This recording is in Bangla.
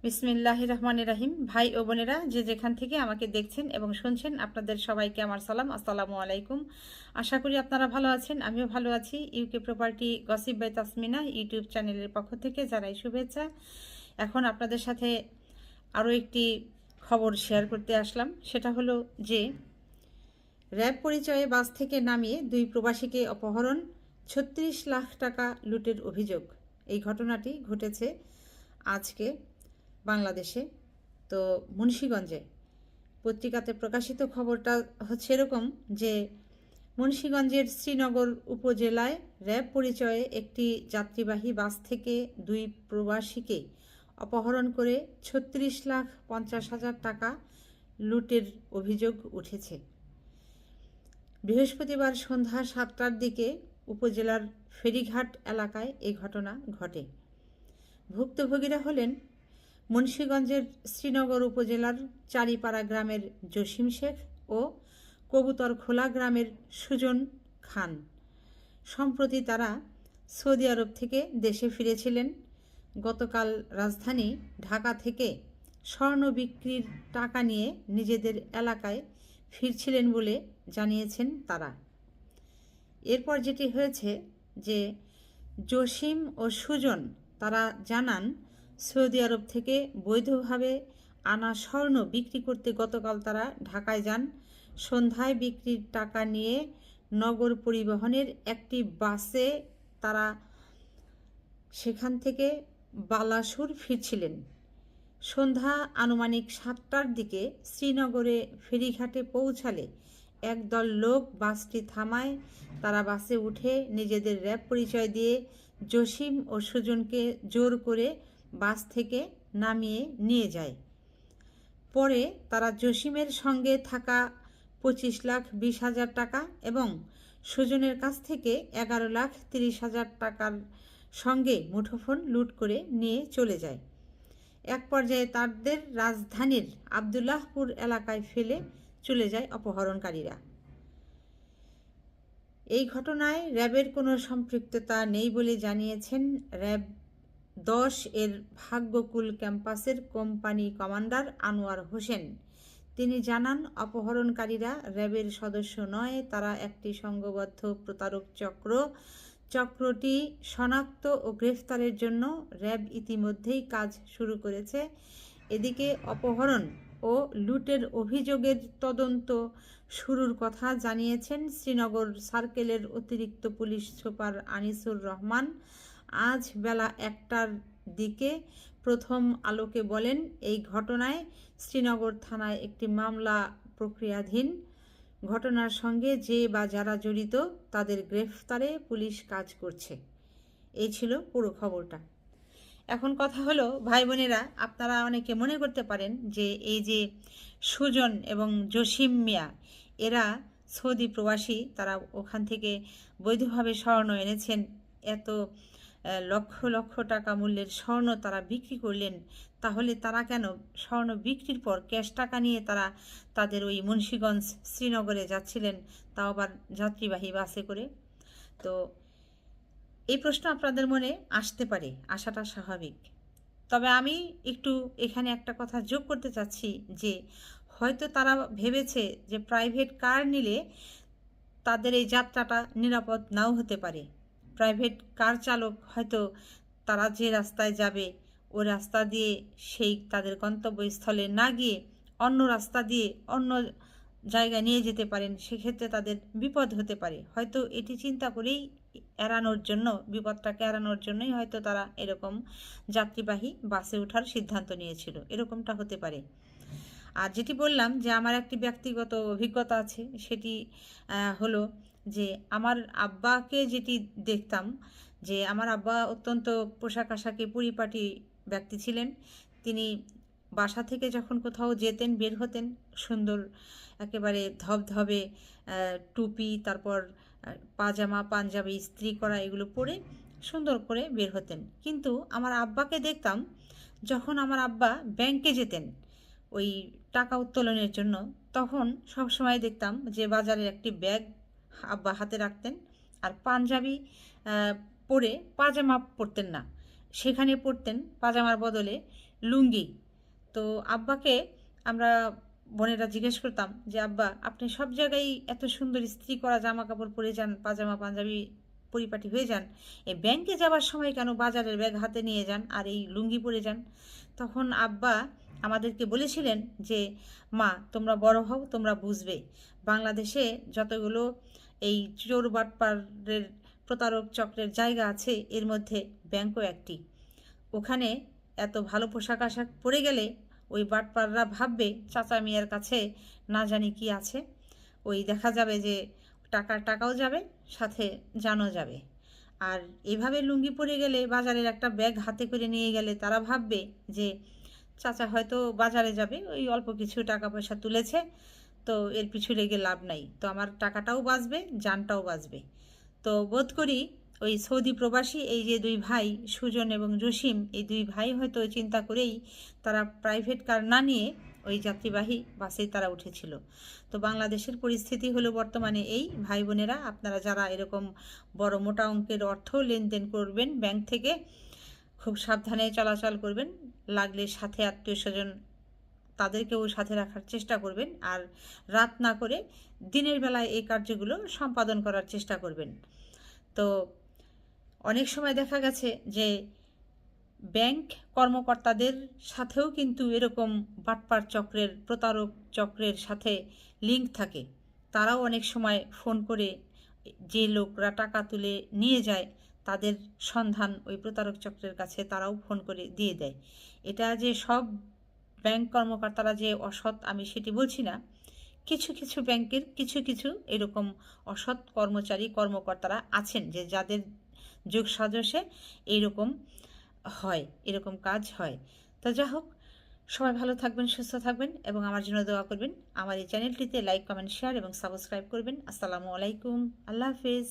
বিসমিল্লাহির রহমানির রহিম। ভাই ও বোনেরা যে যেখান থেকে আমাকে দেখছেন এবং শুনছেন, আপনাদের সবাইকে আমার সালাম, আসসালামু আলাইকুম। আশা করি আপনারা ভালো আছেন, আমিও ভালো আছি। UK property gossip by Tasmina YouTube চ্যানেলের পক্ষ থেকে জানাই শুভেচ্ছা। এখন আপনাদের সাথে আরও একটি খবর শেয়ার করতে আসলাম। সেটা হলো যে র্যাব পরিচয়ে বাস থেকে নামিয়ে দুই প্রবাসীকে অপহরণ, ৩৬ লাখ টাকা লুটের অভিযোগ। এই ঘটনাটি ঘটেছে আজকে বাংলাদেশে, তো মুন্সিগঞ্জে। পত্রিকাতে প্রকাশিত খবরটা হচ্ছে এরকম যে মুন্সিগঞ্জের শ্রীনগর উপজেলায় র্যাব পরিচয়ে একটি যাত্রীবাহী বাস থেকে দুই প্রবাসীকে অপহরণ করে ৩৬,৫০,০০০ টাকা লুটের অভিযোগ উঠেছে। বৃহস্পতিবার সন্ধ্যা ৭টার দিকে উপজেলার ফেরিঘাট এলাকায় এই ঘটনা ঘটে। ভুক্তভোগীরা হলেন মুন্সিগঞ্জের শ্রীনগর উপজেলার চারিপাড়া গ্রামের জসিম শেখ ও কবুতরখোলা গ্রামের সুজন খান। সম্প্রতি তারা সৌদি আরব থেকে দেশে ফিরেছিলেন। গতকাল রাজধানী ঢাকা থেকে স্বর্ণ বিক্রির টাকা নিয়ে নিজেদের এলাকায় ফিরছিলেন বলে জানিয়েছেন তারা। এরপর যেটি হয়েছে যে জসিম ও সুজন তারা জানান, সৌদি আরব থেকে বৈধভাবে আনা স্বর্ণ বিক্রি করতে গতকাল তারা ঢাকায় যান। সন্ধ্যায় বিক্রির টাকা নিয়ে নগর পরিবহনের একটি বাসে তারা সেখান থেকে বালাসুর ফিরছিলেন। সন্ধ্যা আনুমানিক ৭টার দিকে শ্রীনগরে ফেরিঘাটে পৌঁছালে একদল লোক বাসটি থামায়। তারা বাসে উঠে নিজেদের র্যাব পরিচয় দিয়ে জসিম ও সুজনকে জোর করে বাস থেকে নামিয়ে নিয়ে যায়। পরে তারা জসিমের সঙ্গে থাকা 25,20,000 টাকা এবং সুজনের কাছ থেকে 11,30,000 টাকার সঙ্গে মুঠোফোন লুট করে নিয়ে চলে যায়। এক পর্যায়ে তাদের রাজধানীর আবদুল্লাহপুর এলাকায় ফেলে চলে যায় অপহরণকারীরা। এই ঘটনায় র্যাবের কোনো সম্পৃক্ততা নেই বলে জানিয়েছেন র্যাব 10 এর ভাগ্যকুল ক্যাম্পাসের কোম্পানি কমান্ডার আনোয়ার হোসেন। তিনি জানান, অপহরণকারীরা র্যাবের সদস্য নয়, তারা একটি সংঘবদ্ধ প্রতারক চক্র। চক্রটি শনাক্ত ও গ্রেফতারের জন্য র্যাব ইতিমধ্যেই কাজ শুরু করেছে। এদিকে অপহরণ ও লুটের অভিযোগের তদন্ত শুরুর কথা জানিয়েছেন শ্রীনগর সার্কেলের অতিরিক্ত পুলিশ সুপার আনিসুর রহমান। আজ বেলা 1টার দিকে প্রথম আলোকে বলেন, এই ঘটনায় শ্রীনগর থানায় একটি মামলা প্রক্রিয়াধীন। ঘটনার সঙ্গে যে বা যারা জড়িত তাদের গ্রেফতারে পুলিশ কাজ করছে। এই ছিল পুরো খবরটা। এখন কথা হলো, ভাই বোনেরা, আপনারা অনেকে মনে করতে পারেন যে এই যে সুজন এবং জসিম মিয়া এরা সৌদি প্রবাসী, তারা ওখান থেকে বৈধভাবে স্বর্ণ এনেছেন, এত লক্ষ লক্ষ টাকা মূল্যের স্বর্ণ তারা বিক্রি করলেন, তাহলে তারা কেন স্বর্ণ বিক্রির পর ক্যাশ টাকা নিয়ে তারা তাদের ওই মুন্সিগঞ্জ শ্রীনগরে যাচ্ছিলেন, তাও আবার যাত্রীবাহী বাসে করে? তো এই প্রশ্ন আপনাদের মনে আসতে পারে, আসাটা স্বাভাবিক। তবে আমি একটু এখানে একটা কথা যোগ করতে চাচ্ছি যে হয়তো তারা ভেবেছে যে প্রাইভেট কার নিলে তাদের এই যাত্রাটা নিরাপদ নাও হতে পারে। প্রাইভেট কার চালক হয়তো তারা যে রাস্তায় যাবে ওই রাস্তা দিয়ে সেই তাদের গন্তব্যস্থলে না গিয়ে অন্য রাস্তা দিয়ে অন্য জায়গায় নিয়ে যেতে পারেন, সেক্ষেত্রে তাদের বিপদ হতে পারে। হয়তো এটি চিন্তা করেই এড়ানোর জন্য, বিপদটাকে এড়ানোর জন্যই হয়তো তারা এরকম যাত্রীবাহী বাসে ওঠার সিদ্ধান্ত নিয়েছিল, এরকমটা হতে পারে। আর যেটি বললাম যে আমার একটি ব্যক্তিগত অভিজ্ঞতা আছে, সেটি হলো যে আমার আব্বাকে যেটি দেখতাম, যে আমার আব্বা অত্যন্ত পোশাক আশাকে পরিপাটি ব্যক্তি ছিলেন। তিনি বাসা থেকে যখন কোথাও যেতেন, বের হতেন, সুন্দর একেবারে ধবধবে টুপি, তারপর পাজামা পাঞ্জাবি ইস্ত্রি করা এগুলো পরে সুন্দর করে বের হতেন। কিন্তু আমার আব্বাকে দেখতাম যখন আমার আব্বা ব্যাংকে যেতেন ওই টাকা উত্তোলনের জন্য, তখন সব সময় দেখতাম যে বাজারের একটি ব্যাগ আব্বা হাতে রাখতেন, আর পাঞ্জাবি পরে পাজামা পরতেন না, সেখানে পরতেন পাজামার বদলে লুঙ্গি। তো আব্বাকে আমরা বোনেরা জিজ্ঞেস করতাম যে আব্বা আপনি সব জায়গায় এত সুন্দর ইস্ত্রি করা জামা কাপড় পরে যান, পাজামা পাঞ্জাবি পরিপাটি হয়ে যান, এই ব্যাংকে যাওয়ার সময় কেন বাজারের ব্যাগ হাতে নিয়ে যান আর এই লুঙ্গি পরে যান? তখন আব্বা আমাদেরকে বলেছিলেন যে মা তোমরা বড় হও, তোমরা বুঝবে। বাংলাদেশে যতগুলো এই চোর বাটপারের প্রতারক চক্রের জায়গা আছে এর মধ্যে ব্যাংকও একটি। ওখানে এত ভালো পোশাক আশাক পরে গেলে ওই বাটপাররা ভাববে চাচা মিয়ার কাছে না জানি কি আছে, ওই দেখা যাবে যে টাকাও যাবে, সাথে জানও যাবে। আর এভাবে লুঙ্গি পরে গেলে বাজারের একটা ব্যাগ হাতে করে নিয়ে গেলে তারা ভাববে যে চাচা হয়তো বাজারে যাবে, ওই অল্প কিছু টাকা পয়সা তুলেছে, তো এর পিছু লেগে লাভ নাই, তো আমার টাকাটাও বাঁচবে, জানটাও বাঁচবে। তো বোধ করি ওই সৌদি প্রবাসী এই যে দুই ভাই সুজন এবং জসিম, এই দুই ভাই হয়তো চিন্তা করেই তারা প্রাইভেট কার না নিয়ে ওই যাত্রীবাহী বাসে তারা উঠেছিল। তো বাংলাদেশের পরিস্থিতি হলো বর্তমানে এই, ভাই বোনেরা আপনারা যারা এরকম বড় মোটা অঙ্কের অর্থ লেনদেন করবেন ব্যাংক থেকে, খুব সাবধানে চলাচল করবেন। লাগলে সাথে আত্মীয় স্বজন তাদেরকেও সাথে রাখার চেষ্টা করবেন, আর রাত না করে দিনের বেলায় এই কার্যগুলো সম্পাদন করার চেষ্টা করবেন। তো অনেক সময় দেখা গেছে যে ব্যাংক কর্মকর্তাদের সাথেও কিন্তু এরকম বাটপার চক্রের প্রতারক চক্রের সাথে লিঙ্ক থাকে। তারাও অনেক সময় ফোন করে যে লোকরা টাকা তুলে নিয়ে যায় তাদের সন্ধান ওই প্রতারক চক্রের কাছে তারাও ফোন করে দিয়ে দেয়। এটা যে সব ব্যাংক কর্মকর্তারা যে অসৎ আমি সেটি বলছি না, কিছু কিছু ব্যাংকের কিছু কিছু এরকম অসৎ কর্মকর্তারা আছেন যে যাদের যোগ সাজসে এইরকম হয়, এরকম কাজ হয়। তো যা হোক, সবাই ভালো থাকবেন, সুস্থ থাকবেন এবং আমার জন্য দোয়া করবেন। আমার এই চ্যানেলটিতে লাইক কমেন্ট শেয়ার এবং সাবস্ক্রাইব করবেন। আসসালামু আলাইকুম, আল্লাহ হাফেজ।